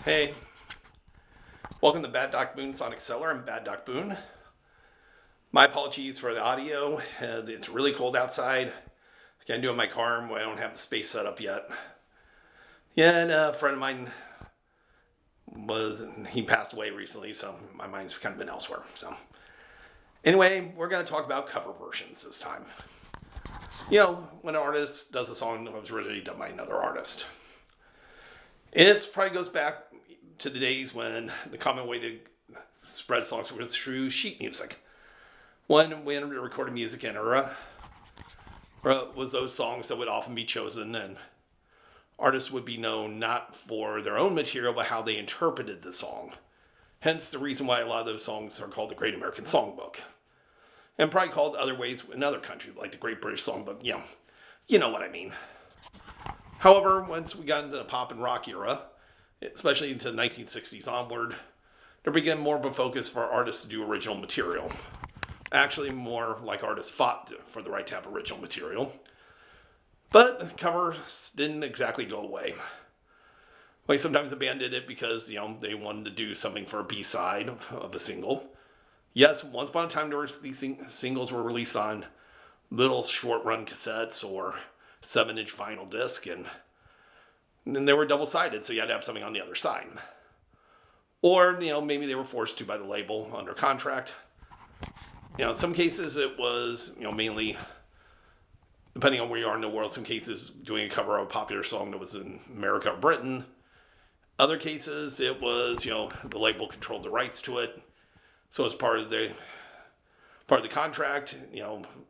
Hey, welcome to Bad Doc Boone Sonic Cellar. I'm Bad Doc Boone. My apologies for the audio. It's really cold outside. I can't do it in my car. I don't have the space set up yet. Yeah, and a friend of mine he passed away recently, so my mind's kind of been elsewhere. So, anyway, we're going to talk about cover versions this time. You know, when an artist does a song that was originally done by another artist. It probably goes back to the days when the common way to spread songs was through sheet music. When the recorded music era was those songs that would often be chosen, and artists would be known not for their own material, but how they interpreted the song. Hence the reason why a lot of those songs are called the Great American Songbook. And probably called other ways in other countries, like the Great British Songbook. You know what I mean. However, once we got into the pop and rock era, especially into the 1960s onward, there began more of a focus for artists to do original material. Actually, more like artists fought for the right to have original material. But covers didn't exactly go away. Like sometimes a band did it because, they wanted to do something for a B-side of a single. Yes, once upon a time these singles were released on little short-run cassettes or 7-inch vinyl disc, and then they were double-sided, so you had to have something on the other side. Or, maybe they were forced to by the label under contract. In some cases it was, mainly, depending on where you are in the world, some cases doing a cover of a popular song that was in America or Britain. Other cases it was, the label controlled the rights to it. So as part of the contract,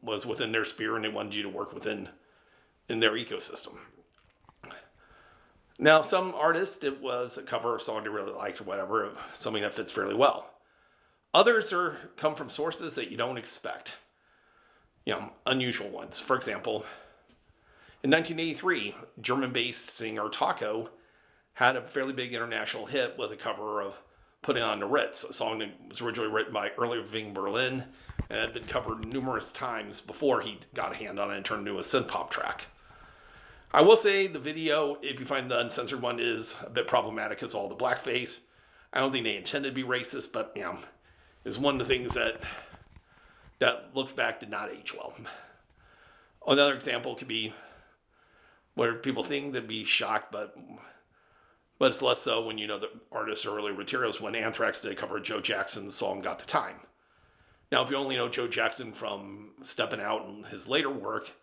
was within their sphere, and they wanted you to work in their ecosystem. Now, some artists, it was a cover of a song they really liked or whatever, something that fits fairly well. Others come from sources that you don't expect. Unusual ones. For example, in 1983, German-based singer Taco had a fairly big international hit with a cover of Putting on the Ritz, a song that was originally written by Irving Berlin and had been covered numerous times before he got a hand on it and turned into a synth-pop track. I will say the video, if you find the uncensored one, is a bit problematic because of all the blackface. I don't think they intended to be racist, but, is one of the things that looks back did not age well. Another example could be where people think they'd be shocked, but it's less so when you know the artist's earlier materials. When Anthrax did a cover of Joe Jackson's song Got the Time. Now, if you only know Joe Jackson from Steppin' Out and his later work,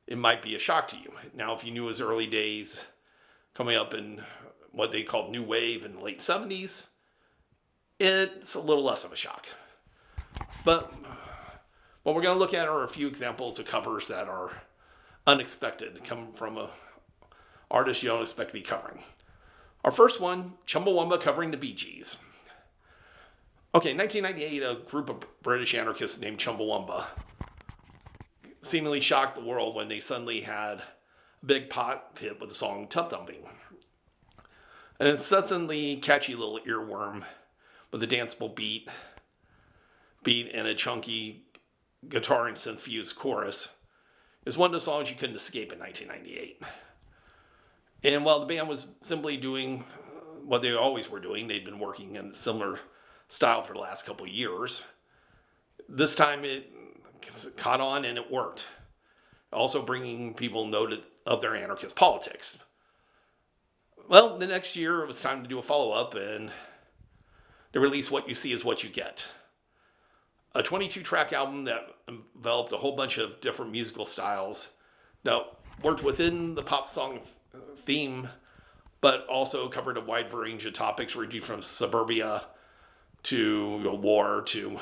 it might be a shock to you. Now, if you knew his early days coming up in what they called New Wave in the late 70s, it's a little less of a shock. But what we're going to look at are a few examples of covers that are unexpected, come from an artist you don't expect to be covering. Our first one, Chumbawamba covering the Bee Gees. Okay, in 1998, a group of British anarchists named Chumbawamba seemingly shocked the world when they suddenly had a big pop hit with the song Tub Thumping. An incessantly catchy little earworm with a danceable beat and a chunky guitar and synth-fused chorus is one of the songs you couldn't escape in 1998. And while the band was simply doing what they always were doing, they'd been working in a similar style for the last couple of years. This time it caught on and it worked. Also bringing people noted of their anarchist politics. Well, the next year it was time to do a follow-up, and they released What You See Is What You Get. A 22-track album that enveloped a whole bunch of different musical styles that worked within the pop song theme, but also covered a wide range of topics ranging from suburbia to war to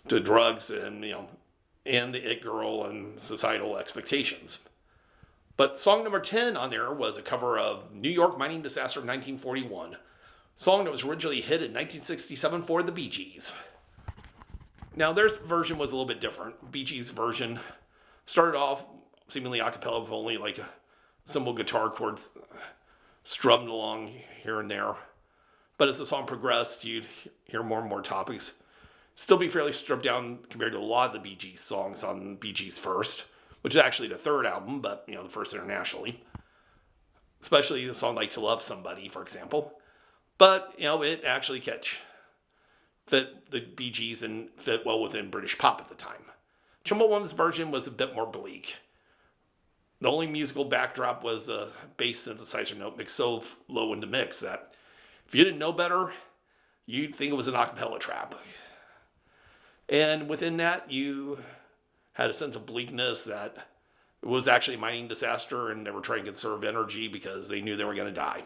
drugs and the it girl and societal expectations. But song number 10 on there was a cover of New York Mining Disaster of 1941, song that was originally hit in 1967 for the Bee Gees. Now their version was a little bit different. Bee Gees version started off seemingly a cappella with only like a simple guitar chords strummed along here and there. But as the song progressed, you'd hear more and more topics. Still be fairly stripped down compared to a lot of the Bee Gees songs on Bee Gees First, which is actually the third album, but the first internationally. especially a song like To Love Somebody, for example. But, it actually fit the Bee Gees and fit well within British pop at the time. Chumbawam's version was a bit more bleak. The only musical backdrop was a bass synthesizer note mixed so low into mix that if you didn't know better, you'd think it was an a cappella trap. And within that, you had a sense of bleakness that it was actually a mining disaster and they were trying to conserve energy because they knew they were going to die.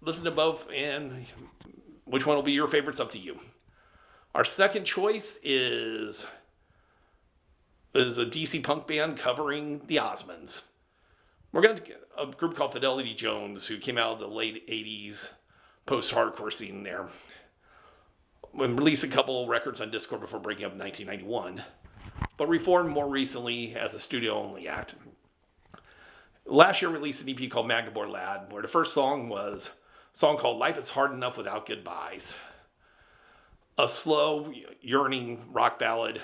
Listen to both, and which one will be your favorite's up to you. Our second choice is a DC punk band covering the Osmonds. We're going to get a group called Fidelity Jones, who came out of the late 80s post-hardcore scene there. And released a couple records on Discord before breaking up in 1991, but reformed more recently as a studio-only act. Last year released an EP called Magdeburg Lad, where the first song was a song called Life is Hard Enough Without Goodbyes. A slow, yearning rock ballad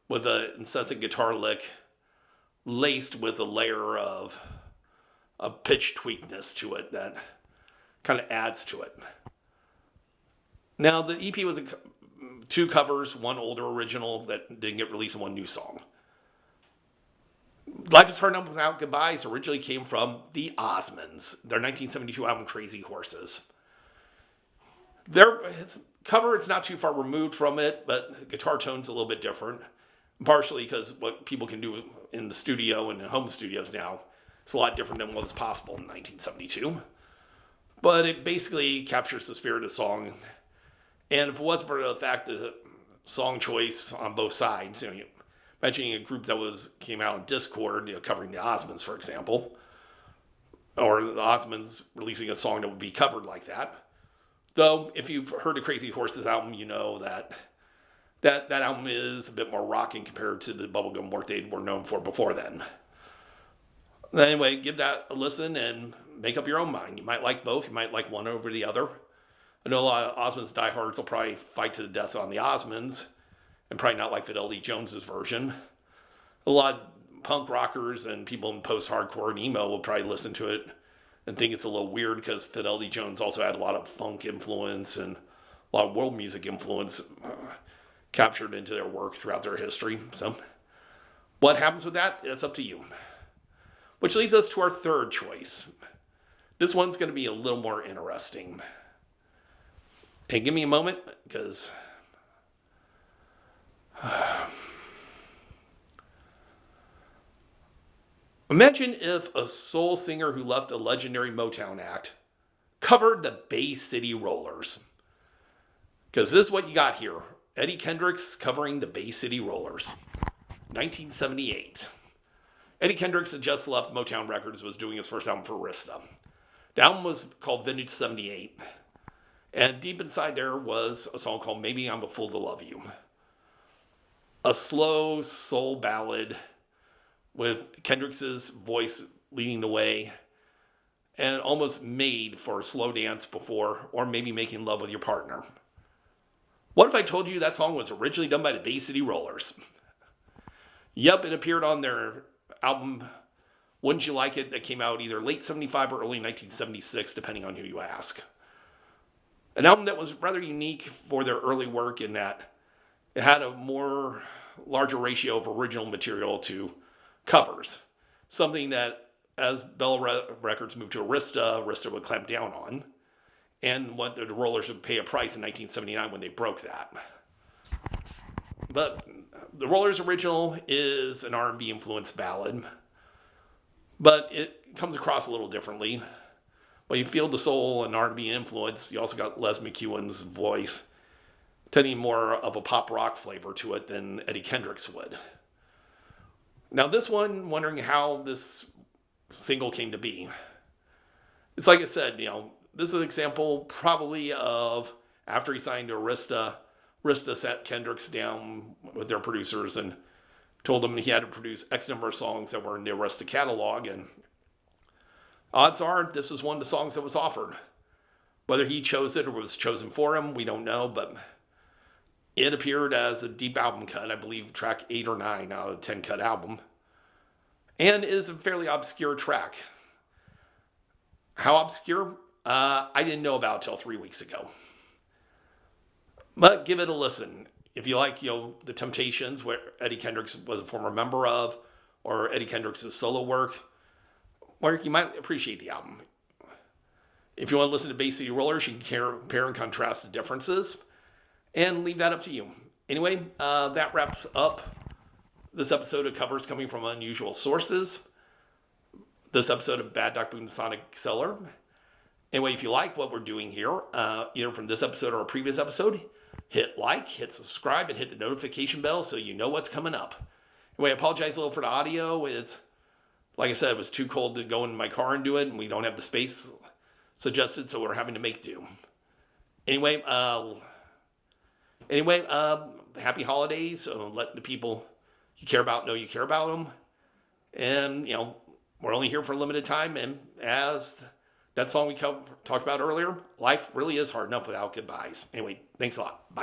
with an incessant guitar lick laced with a layer of a pitch tweakness to it that kind of adds to it. Now, the EP was two covers, one older original that didn't get released, and one new song. Life is Hard Enough Without Goodbyes originally came from the Osmonds, their 1972 album Crazy Horses. Their cover, it's not too far removed from it, but the guitar tone's a little bit different. Partially because what people can do in the studio and in home studios now is a lot different than what was possible in 1972. But it basically captures the spirit of the song. And if it wasn't for the fact that song choice on both sides, imagining a group that came out in Discord, covering the Osmonds, for example, or the Osmonds releasing a song that would be covered like that. Though, if you've heard the Crazy Horses album, you know that album is a bit more rocking compared to the bubblegum work they were known for before then. Anyway, give that a listen and make up your own mind. You might like both. You might like one over the other. I know a lot of Osmonds diehards will probably fight to the death on the Osmonds and probably not like Fidelity Jones's version. A lot of punk rockers and people in post-hardcore and emo will probably listen to it and think it's a little weird because Fidelity Jones also had a lot of funk influence and a lot of world music influence captured into their work throughout their history. So what happens with that? It's up to you. Which leads us to our third choice. This one's going to be a little more interesting. And give me a moment, because imagine if a soul singer who left a legendary Motown act covered the Bay City Rollers. Because this is what you got here. Eddie Kendricks covering the Bay City Rollers. 1978. Eddie Kendricks had just left Motown Records, was doing his first album for Arista. The album was called Vintage 78. And deep inside there was a song called Maybe I'm a Fool to Love You. A slow soul ballad with Kendrick's voice leading the way and almost made for a slow dance before or maybe making love with your partner. What if I told you that song was originally done by the Bay City Rollers? Yep, it appeared on their album Wouldn't You Like It that came out either late 75 or early 1976, depending on who you ask. An album that was rather unique for their early work in that it had a larger ratio of original material to covers. Something that, as Bell Records moved to Arista would clamp down on. And what the Rollers would pay a price in 1979 when they broke that. But the Rollers' original is an R&B influenced ballad. But it comes across a little differently. Well, you feel the soul and R&B influence. You also got Les McEwen's voice, tending more of a pop rock flavor to it than Eddie Kendricks would. Now this one, wondering how this single came to be. It's like I said, this is an example probably of after he signed to Arista sat Kendricks down with their producers and told them he had to produce X number of songs that were in the Arista catalog, and odds are this was one of the songs that was offered. Whether he chose it or was chosen for him, we don't know, but it appeared as a deep album cut, I believe track 8 or 9 out of a 10 cut album, and is a fairly obscure track. How obscure? I didn't know about till 3 weeks ago. But give it a listen. If you like, the Temptations, where Eddie Kendricks was a former member of, or Eddie Kendricks' solo work, you might appreciate the album. If you want to listen to Bay City Rollers, you can compare and contrast the differences, and leave that up to you. Anyway, that wraps up this episode of Covers Coming from Unusual Sources. This episode of Bad Doc Boone Sonic Cellar. Anyway, if you like what we're doing here, either from this episode or a previous episode, hit like, hit subscribe, and hit the notification bell so you know what's coming up. Anyway, I apologize a little for the audio. Like I said, it was too cold to go in my car and do it, and we don't have the space suggested, so we're having to make do. Anyway, happy holidays. Let the people you care about know you care about them. And, we're only here for a limited time, and as that song we talked about earlier, life really is hard enough without goodbyes. Anyway, thanks a lot. Bye.